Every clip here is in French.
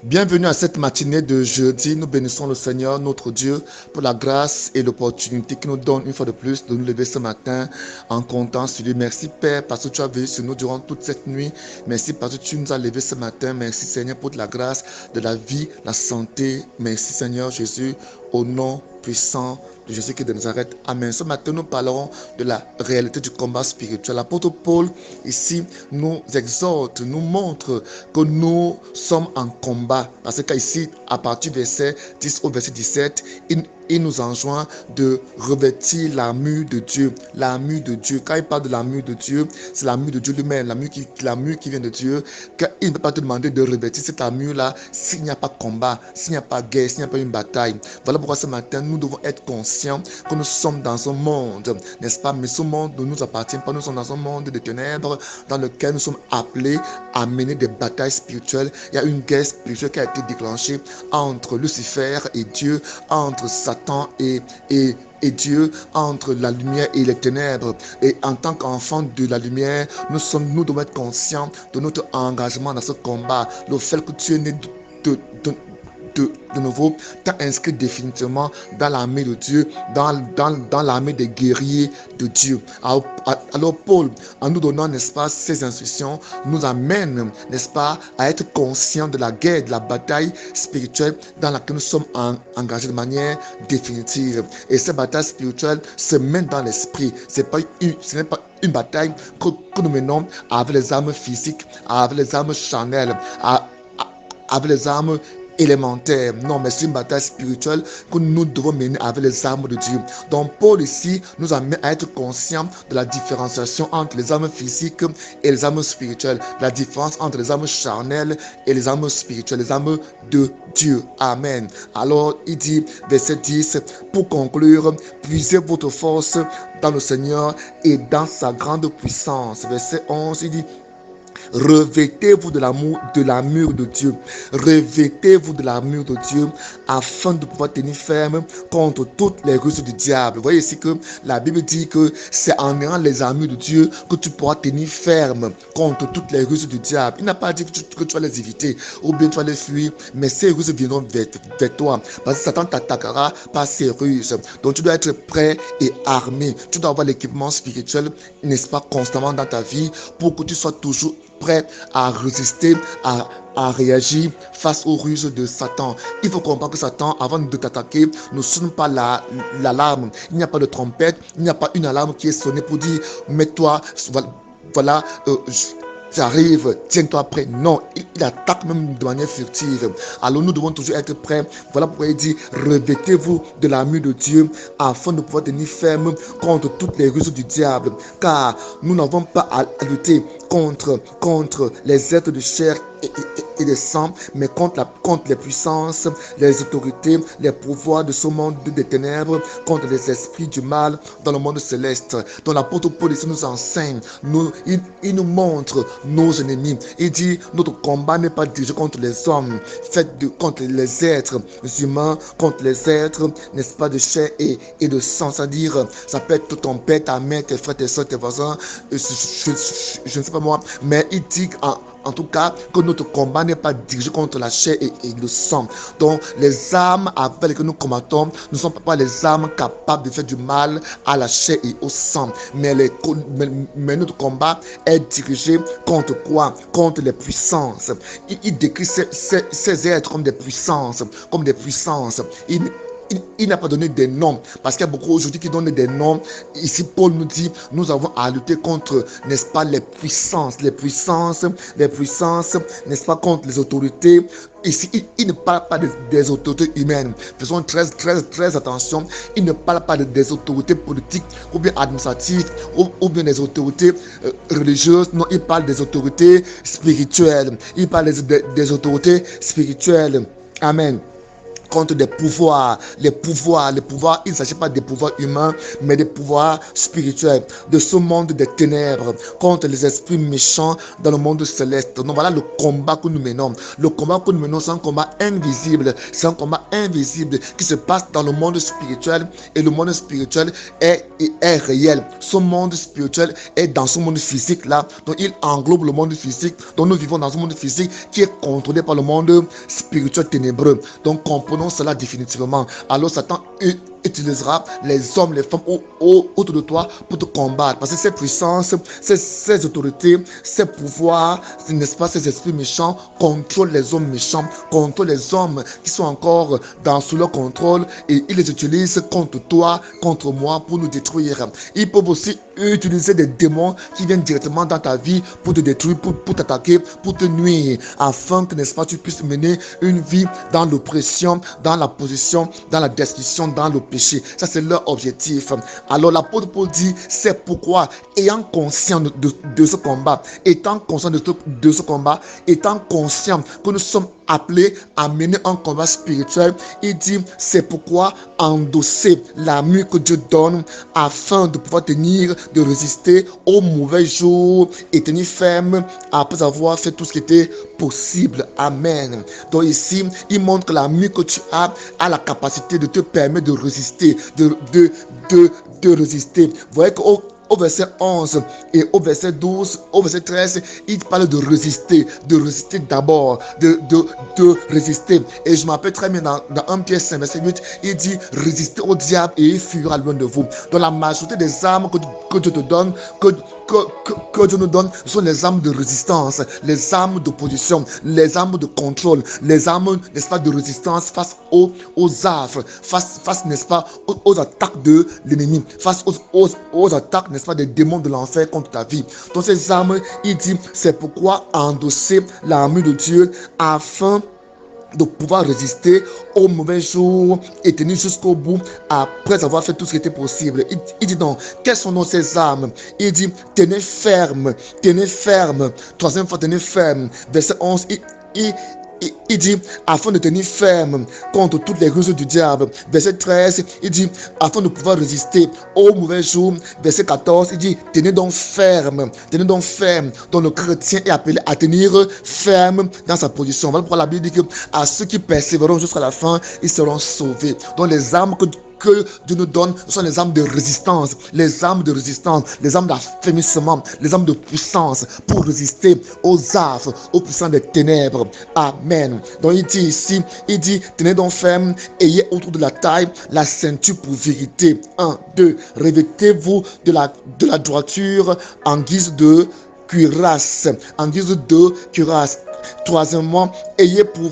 Bienvenue à cette matinée de jeudi. Nous bénissons le Seigneur, notre Dieu, pour la grâce et l'opportunité qu'il nous donne une fois de plus de nous lever ce matin en comptant sur lui. Merci Père parce que tu as veillé sur nous durant toute cette nuit. Merci parce que tu nous as levés ce matin. Merci Seigneur pour la grâce de la vie, la santé. Merci Seigneur Jésus, au nom puissant de Jésus qui est de Nazareth. Amen. Ce matin, nous parlerons de la réalité du combat spirituel. L'apôtre Paul, ici, nous exhorte, nous montre que nous sommes en combat. Parce qu'ici, à partir du verset 10 au verset 17, il nous enjoint de revêtir l'armure de Dieu. L'armure de Dieu. Quand il parle de l'armure de Dieu, c'est l'armure de Dieu lui-même, l'armure qui vient de Dieu. Car il ne peut pas te demander de revêtir cette armure-là s'il n'y a pas de combat, s'il n'y a pas de guerre, s'il n'y a pas une bataille. Voilà pourquoi ce matin, nous devons être conscients que nous sommes dans un monde, n'est-ce pas? Mais ce monde ne nous appartient pas. Nous sommes dans un monde de ténèbres dans lequel nous sommes appelés à mener des batailles spirituelles. Il y a une guerre spirituelle qui a été déclenchée entre Lucifer et Dieu, entre Satan et Dieu, entre la lumière et les ténèbres. Et en tant qu'enfants de la lumière, nous devons être conscients de notre engagement dans ce combat. Le fait que tu es né de, de, de nouveau, t'a inscrit définitivement dans l'armée de Dieu, dans l'armée des guerriers de Dieu. Alors Paul, en nous donnant, n'est-ce pas, ces instructions, nous amène, n'est-ce pas, à être conscients de la guerre, de la bataille spirituelle dans laquelle nous sommes engagés de manière définitive. Et cette bataille spirituelle se mène dans l'esprit. Ce n'est pas une bataille que nous menons avec les armes physiques, avec les armes charnelles, avec les armes élémentaires. Non, mais c'est une bataille spirituelle que nous devons mener avec les armes de Dieu. Donc Paul ici nous amène à être conscients de la différenciation entre les armes physiques et les armes spirituelles. La différence entre les armes charnelles et les armes spirituelles, les armes de Dieu. Amen. Alors il dit, verset 10, pour conclure, puisez votre force dans le Seigneur et dans sa grande puissance. Verset 11, il dit, revêtez-vous de l'armure de Dieu. Revêtez-vous de l'armure de Dieu afin de pouvoir tenir ferme contre toutes les ruses du diable. Vous voyez ici que la Bible dit que c'est en ayant les armures de Dieu que tu pourras tenir ferme contre toutes les ruses du diable. Il n'a pas dit que tu vas les éviter ou bien tu vas les fuir, mais ces ruses viendront vers toi. Parce que Satan t'attaquera par ces ruses. Donc tu dois être prêt et armé. Tu dois avoir l'équipement spirituel, n'est-ce pas, constamment dans ta vie pour que tu sois toujours prêt à résister, à réagir face aux ruses de Satan. Il faut comprendre que Satan, avant de t'attaquer, ne sonne pas l'alarme. Il n'y a pas de trompette, il n'y a pas une alarme qui est sonnée pour dire mets-toi, voilà, j'arrive, tiens-toi prêt. Non, il attaque même de manière furtive. Alors nous devons toujours être prêts. Voilà pourquoi il dit revêtez-vous de l'armure de Dieu afin de pouvoir tenir ferme contre toutes les ruses du diable. Car nous n'avons pas à lutter contre les êtres de chair et de sang, mais contre les puissances, les autorités, les pouvoirs de ce monde des ténèbres, contre les esprits du mal dans le monde céleste. Donc l'apôtre Paul ici nous enseigne, il nous montre nos ennemis. Il dit notre combat n'est pas dirigé contre les hommes, contre les êtres humains, contre les êtres, n'est-ce pas, de chair et de sang. C'est-à-dire, ça peut être ton père, ta mère, tes frères, tes soeurs, tes voisins, je ne sais pas moi, mais il dit en tout cas que notre combat n'est pas dirigé contre la chair et le sang. Donc les armes avec lesquelles nous combattons ne sont pas les armes capables de faire du mal à la chair et au sang, mais notre combat est dirigé contre quoi? Contre les puissances. Il décrit ces êtres comme des puissances, il n'a pas donné des noms, parce qu'il y a beaucoup aujourd'hui qui donnent des noms. Ici Paul nous dit nous avons à lutter contre, n'est-ce pas, les puissances, n'est-ce pas, contre les autorités. Ici il ne parle pas des autorités humaines. Faisons très attention. Il ne parle pas des autorités politiques ou bien administratives ou bien des autorités religieuses. Non, il parle des autorités spirituelles. Il parle des autorités spirituelles. Amen. contre des pouvoirs. Les pouvoirs, il ne s'agit pas des pouvoirs humains, mais des pouvoirs spirituels de ce monde des ténèbres, contre les esprits méchants dans le monde céleste. Donc voilà le combat que nous menons. Le combat que nous menons, c'est un combat invisible. C'est un combat invisible qui se passe dans le monde spirituel, et le monde spirituel est réel. Ce monde spirituel est dans ce monde physique là. Donc il englobe le monde physique. Donc nous vivons dans un monde physique qui est contrôlé par le monde spirituel ténébreux. Donc comprenons cela définitivement. Alors Satan utilisera les hommes, les femmes autour de toi pour te combattre. Parce que ces puissances, ces autorités, ces pouvoirs, n'est-ce pas, ces esprits méchants contrôlent les hommes méchants, contrôlent les hommes qui sont encore sous leur contrôle, et ils les utilisent contre toi, contre moi, pour nous détruire. Ils peuvent aussi utiliser des démons qui viennent directement dans ta vie pour te détruire, pour t'attaquer, pour te nuire, afin que, n'est-ce pas, tu puisses mener une vie dans l'oppression, dans la position, dans la destruction, dans le péché. Ça, c'est leur objectif. Alors l'apôtre Paul dit, c'est pourquoi, ayant conscience de ce combat, étant conscient de ce combat, étant conscient que nous sommes appelés à mener un combat spirituel, il dit, c'est pourquoi endosser l'armure que Dieu donne afin de pouvoir tenir, de résister aux mauvais jours et tenir ferme après avoir fait tout ce qui était possible. Amen. Donc ici, il montre que l'armure que tu as la capacité de te permettre de résister, de résister. Vous voyez qu'au verset 11 et au verset 12, au verset 13, il parle de résister d'abord, de résister. Et je m'appelle très bien dans 1 Pierre 5, verset 8, il dit, résistez au diable et il fuira loin de vous. Donc la majorité des armes que Dieu te donne, que Dieu nous donne, sont les armes de résistance, les armes d'opposition, les armes de contrôle, les armes, n'est-ce pas, de résistance face aux affres, face, n'est-ce pas, aux attaques de l'ennemi, face aux attaques, n'est-ce pas, des démons de l'enfer contre ta vie. Donc ces armes, il dit, c'est pourquoi endosser l'armure de Dieu afin de pouvoir résister aux mauvais jours et tenir jusqu'au bout après avoir fait tout ce qui était possible. Il dit donc, quelles sont donc ces armes? Il dit, tenez ferme. Troisième fois, tenez ferme. Verset 11, il dit, afin de tenir ferme contre toutes les ruses du diable. Verset 13, il dit, afin de pouvoir résister aux mauvais jours. Verset 14, il dit, tenez donc ferme. Donc le chrétien est appelé à tenir ferme dans sa position. Voilà pourquoi la Bible dit que à ceux qui persévéreront jusqu'à la fin, ils seront sauvés. Donc les armes que Dieu nous donne, ce sont les armes de résistance, les armes d'affermissement, les armes de puissance pour résister aux affres, aux puissants des ténèbres. Amen. Donc il dit ici, tenez donc ferme, ayez autour de la taille la ceinture pour vérité. 1, 2, revêtez-vous de la droiture en guise de cuirasse. Troisièmement, ayez pour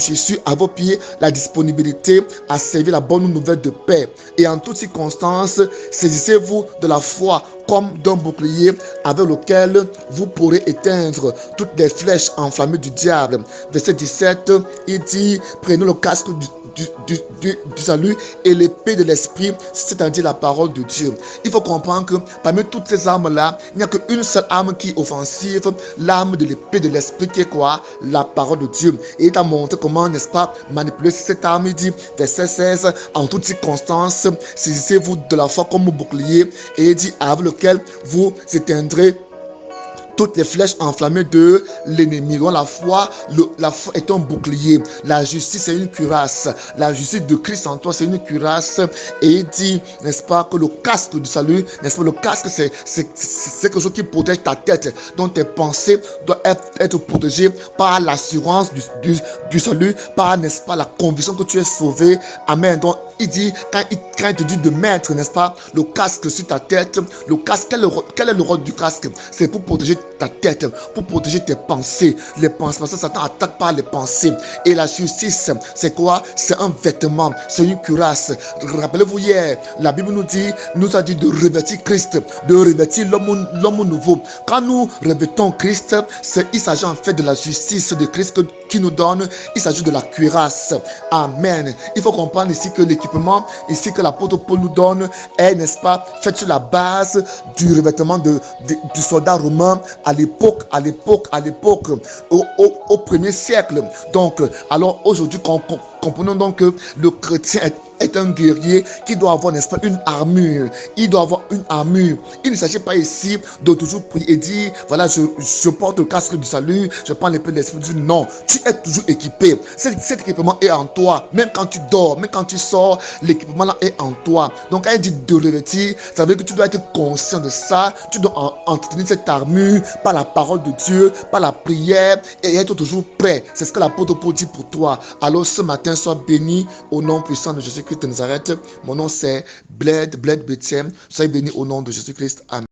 Jésus à vos pieds la disponibilité à servir la bonne nouvelle de paix. Et en toutes circonstances, saisissez-vous de la foi comme d'un bouclier avec lequel vous pourrez éteindre toutes les flèches enflammées du diable. Verset 17, il dit, prenez le casque du salut et l'épée de l'esprit, c'est-à-dire la parole de Dieu. Il faut comprendre que parmi toutes ces armes-là, il n'y a qu'une seule arme qui est offensive, l'arme de l'épée de l'esprit qui est quoi? La parole de Dieu. Et il t'a montré comment, n'est-ce pas, manipuler cette arme. Il dit, verset 16, en toutes circonstances, saisissez-vous de la foi comme bouclier, et il dit, avec lequel vous éteindrez toutes les flèches enflammées de l'ennemi. Donc la foi est un bouclier. La justice est une cuirasse. La justice de Christ en toi, c'est une cuirasse. Et il dit, n'est-ce pas, que le casque du salut, n'est-ce pas, le casque, c'est quelque chose qui protège ta tête. Donc tes pensées doivent être protégées par l'assurance du salut, par, n'est-ce pas, la conviction que tu es sauvé. Amen. Donc il dit, quand il te dit de mettre, n'est-ce pas, le casque sur ta tête, le casque, quel est le rôle du casque? C'est pour protéger ta tête, pour protéger tes pensées. Les pensées, parce que Satan attaque par les pensées. Et la justice, c'est quoi? C'est un vêtement, c'est une cuirasse. Rappelez-vous hier, la Bible nous a dit de revêtir Christ, de revêtir l'homme nouveau. Quand nous revêtons Christ, il s'agit en fait de la justice de Christ qui nous donne, il s'agit de la cuirasse. Amen. Il faut comprendre ici que l'équipement équipement ici que l'apôtre Paul nous donne est, n'est-ce pas, fait sur la base du revêtement du soldat romain à l'époque, au premier siècle. Donc, alors aujourd'hui, comprenons donc que le chrétien est un guerrier qui doit avoir, n'est-ce pas, une armure. Il doit avoir une armure. Il ne s'agit pas ici de toujours prier et dire, voilà, je porte le casque du salut, je prends l'épée de l'esprit. Non, tu es toujours équipé. Cet équipement est en toi. Même quand tu dors, même quand tu sors, l'équipement là est en toi. Donc, quand il dit de le revêtir, ça veut dire que tu dois être conscient de ça. Tu dois entretenir cette armure par la parole de Dieu, par la prière et être toujours prêt. C'est ce que l'apôtre Paul dit pour toi. Alors, ce matin, sois béni au nom puissant de Jésus-Christ de Nazareth. Mon nom c'est Bled Bethiem. Soyez béni au nom de Jésus-Christ. Amen.